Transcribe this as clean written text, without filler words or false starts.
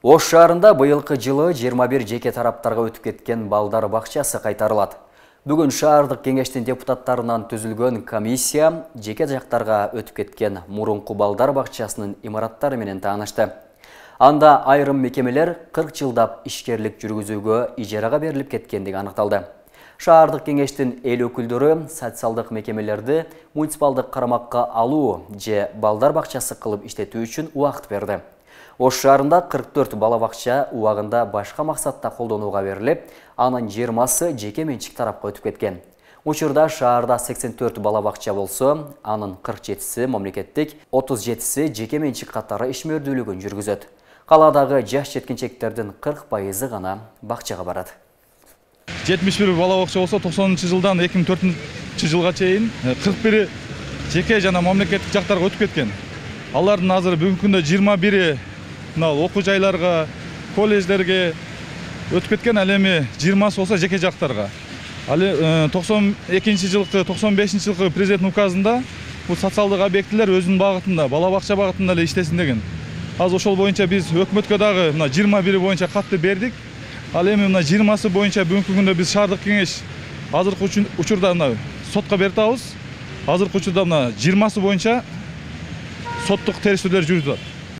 Ош шаарында быйылкы жылы 21 жеке тараптарга өтүп кеткен балдар бакчасы кайтарылат. Бүгүн шаардык кеңештин депутаттарынан түзүлгөн комиссия жеке жактарга өтүп кеткен мурунку балдар бакчасынын имараттары менен таанышты. Анда айрым мекемелер 40 жылдап ишкерлик жүргүзүүгө ижарага берилип кеткендиги аныкталды. Шаардык кеңештин эл өкүлдөрү социалдык мекемелерди муниципалдык карамакка алуу же балдар бакчасы кылып иштетүү үчүн убакыт берди. Ош шаарында 44 бала бакча убагында башка максатта колдонууга берилип, анын 20сы жеке менчик тарапка өтүп кеткен. Учурда шаарда 84 бала бакча болсо, анын 47си мамлекеттик, 37си жеке менчик катары ишмердүүлүгүн жүргүзөт. Каладагы жаш жеткинчектердин 40% гана бакчага барат. 71 бала бакча болсо, 90-жылдан 2004 жылга чейин 41 жеке жана мамлекеттик жактарга өтүп кеткен. Алардын азыр бүгүнкү күндө 21 окуу жайларга, колледждерге өтүп кеткен, ал эми 20сы болсо жеке жактарга. Ал 92-жылкы, 95-жылкы президент указында бул социалдык объектилер өзүнүн багытында, бала бакча багытында эле иштесин деген. Азыр ошол боюнча биз өкмөткө дагы 21 боюнча катты бердик. Ал эми 20сы боюнча бүгүнкү күндө биз шаардык кеңеш азыркы учурда сотко берип атабыз. Азыркы учурда 20сы боюнча соттук териштирүүлөр жүрүп атат.